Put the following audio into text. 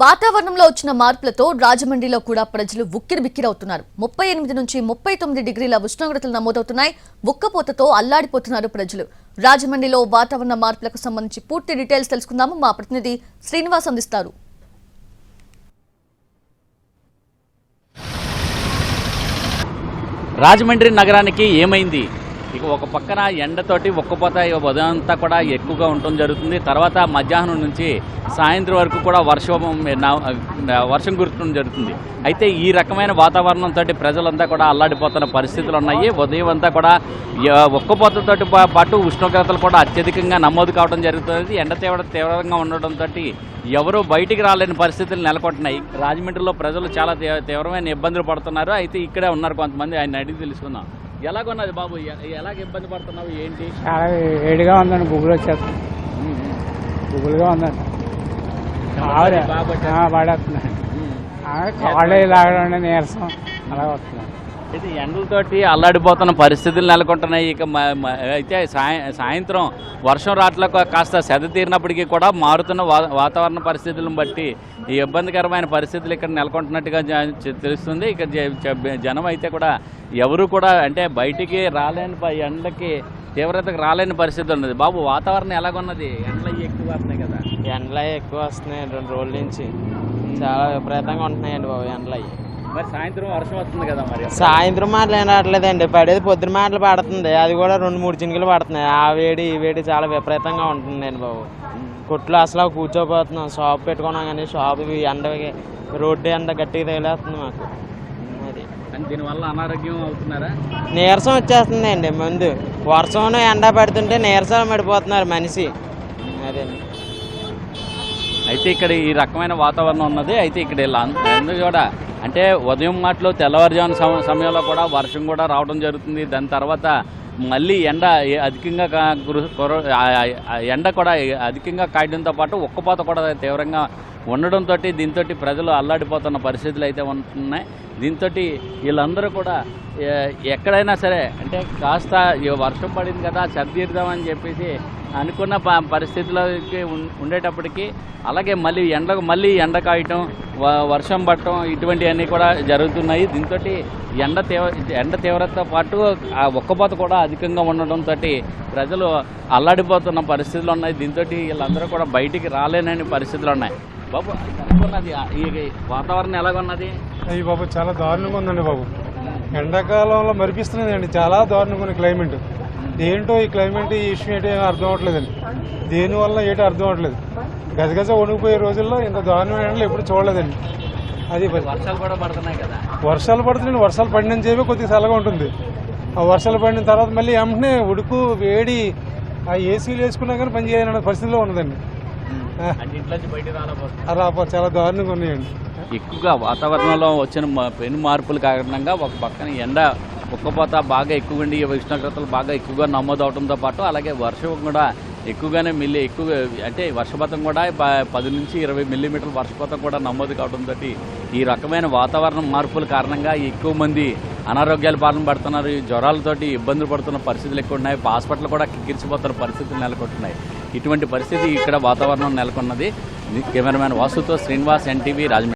వాతావరణంలో వచ్చిన మార్పులతో రాజమండ్రిలో కూడా ప్రజలు ఉక్కిరిబిక్కిరవుతున్నారు. 38 నుంచి 39 డిగ్రీల ఉష్ణోగ్రతలు నమోదవుతున్నాయి. ఉక్కపోతతో అల్లాడిపోతున్నారు ప్రజలు. రాజమండ్రిలో వాతావరణ మార్పులకు సంబంధించి పూర్తి డీటెయిల్స్ తెలుసుకుందాము. మా ప్రతినిధి శ్రీనివాస్ అందిస్తారు. రాజమండ్రి నగరానికి ఏమైంది? ఇక ఒక పక్కన ఎండతోటి ఉక్కపోత ఉదయం అంతా కూడా ఎక్కువగా ఉండటం జరుగుతుంది. తర్వాత మధ్యాహ్నం నుంచి సాయంత్రం వరకు కూడా వర్షం కురవడం జరుగుతుంది. అయితే ఈ రకమైన వాతావరణంతో ప్రజలంతా కూడా అల్లాడిపోతున్న పరిస్థితులు ఉన్నాయి. ఉదయం అంతా కూడా ఉక్కపోతతో పాటు ఉష్ణోగ్రతలు కూడా అత్యధికంగా నమోదు కావడం జరుగుతుంది. ఎండ తీవ్రంగా ఉండడంతో ఎవరూ బయటికి రాలేని పరిస్థితులు నెలకొంటున్నాయి. రాజమండ్రిలో ప్రజలు చాలా తీవ్రమైన ఇబ్బందులు పడుతున్నారు. అయితే ఇక్కడే ఉన్నారు కొంతమంది, ఆయన అడిగి తెలుసుకుందాం. ఎలాగొన్నది బాబు, ఎలాగ ఇబ్బంది పడుతున్నావు, ఏంటి? చాలా వేడిగా ఉందండి, బుగ్గులు వచ్చేస్తుంది. బుగ్గులుగా ఉందండి, పడేస్తున్నాయి. కాళ్ళు లాగడం నీరసం అలా వస్తున్నాయి. అయితే ఎండలతోటి అల్లాడిపోతున్న పరిస్థితులు నెలకొంటున్నాయి. ఇక అయితే సాయంత్రం వర్షం రాట్ల కాస్త సెద తీరినప్పటికీ కూడా మారుతున్న వాతావరణ పరిస్థితులను బట్టి ఈ ఇబ్బందికరమైన పరిస్థితులు ఇక్కడ నెలకొంటున్నట్టుగా తెలుస్తుంది. ఇక జనం అయితే కూడా ఎవరు కూడా అంటే బయటికి రాలేని ఎండలకి తీవ్రతకు రాలేని పరిస్థితి ఉన్నది. బాబు, వాతావరణం ఎలాగున్నది? ఎండలు ఎక్కువ వస్తున్నాయి కదా? ఎండలు ఎక్కువ వస్తున్నాయి, 2 రోజుల నుంచి చాలా విపరీతంగా ఉంటున్నాయండి బాబు ఎండలు. మరి సాయంత్రం వర్షం వస్తుంది కదా? మరి సాయంత్రం మాటలు ఏం రావట్లేదండి, పడేది పొద్దున మాటలు పడుతుంది. అది కూడా 2-3 చినుకులు పడుతున్నాయి. ఆ వేడి ఈ వేడి చాలా విపరీతంగా ఉంటుందండి బాబు. కొట్లు అసలు కూర్చోపోతున్నాం. షాప్ పెట్టుకున్నాం కానీ షాప్ ఎండకి రోడ్డు ఎండ గట్టిగా తగిలేస్తుంది మాకు. అది దీనివల్ల అనారోగ్యం అవుతున్నారా? నీరసం వచ్చేస్తుంది అండి. ముందు వర్షం ఎండ పడుతుంటే నీరసం పడిపోతున్నారు మనిషి. అదండి. అయితే ఇక్కడ ఈ రకమైన వాతావరణం ఉన్నది. అయితే ఇక్కడ ఎందుకు కూడా అంటే ఉదయం మాటలో తెల్లవారుజామున సమయంలో కూడా వర్షం కూడా రావడం జరుగుతుంది. దాని తర్వాత మళ్ళీ ఎండ అధికంగా ఎండ కూడా అధికంగా కాయడంతో పాటు ఉక్కపోత కూడా తీవ్రంగా ఉండడంతో దీంతో ప్రజలు అల్లాడిపోతున్న పరిస్థితులు అయితే ఉంటున్నాయి. దీంతో వీళ్ళందరూ కూడా ఎక్కడైనా సరే అంటే కాస్త వర్షం పడింది కదా సర్దిద్దామని చెప్పేసి అనుకున్న పరిస్థితులకి ఉండేటప్పటికీ అలాగే మళ్ళీ ఎండ కాయటం, వర్షం పడటం ఇటువంటివన్నీ కూడా జరుగుతున్నాయి. దీంతో ఎండ తీవ్రతతో పాటు ఆ ఉక్కపోత కూడా అధికంగా ఉండడంతో ప్రజలు అల్లాడిపోతున్న పరిస్థితులు ఉన్నాయి. దీంతో వీళ్ళందరూ కూడా బయటికి రాలేనని పరిస్థితులు ఉన్నాయి. బాబు, ఎలాగున్నది ఈ వాతావరణం? ఎలాగున్నది? అయ్యి బాబు, చాలా దారుణంగా ఉందండి బాబు. ఎండాకాలంలో మరిపిస్తున్నదండి, చాలా దారుణంగా ఉంది క్లైమేట్. ఏంటో ఈ క్లైమేట్, ఈ ఇష్యూ ఏంటో అర్థం అవట్లేదండి. దేనివల్ల ఏంటో అర్థం అవట్లేదు. గజగజ వణిగిపోయే రోజుల్లో ఇంత దారుణమైన ఎండలు ఎప్పుడు చూడలేదండి. అది వర్షాలు కూడా పడుతున్నాయి కదా? వర్షాలు పడుతున్నాయి. వర్షాలు పడిన చెప్పి కొద్దిగా చల్లగా ఉంటుంది. ఆ వర్షాలు పడిన తర్వాత మళ్ళీ వెంటనే ఉడుకు వేడి, ఆ ఏసీలు వేసుకున్నా కానీ పని చేయాలనే పరిస్థితిలో ఉన్నదండి. చాలా దారుణంగా ఉన్నాయండి. ఎక్కువగా వాతావరణంలో వచ్చిన పెను మార్పుల కారణంగా ఒక పక్కన ఎండ ఉక్కపోత బాగా ఎక్కువ ఉండి ఉష్ణోగ్రతలు బాగా ఎక్కువగా నమోదు అవడంతో పాటు అలాగే వర్షం కూడా ఎక్కువగానే ఎక్కువ అంటే వర్షపాతం కూడా 10 నుంచి 20 మిల్లీమీటర్ల వర్షపాతం కూడా నమోదు కావడంతో ఈ రకమైన వాతావరణ మార్పుల కారణంగా ఎక్కువ మంది అనారోగ్యాల బారిన పడుతున్నారు. జ్వరాలతోటి ఇబ్బందులు పడుతున్న పరిస్థితులు ఎక్కువ ఉన్నాయి. హాస్పిటల్ కూడా కిక్కిరిసిపోతున్న పరిస్థితులు నెలకొంటున్నాయి. ఇటువంటి పరిస్థితి ఇక్కడ వాతావరణం నెలకొన్నది. కెమెరామ్యాన్ వాసుతో శ్రీనివాస్, NTV, రాజమండ్రి.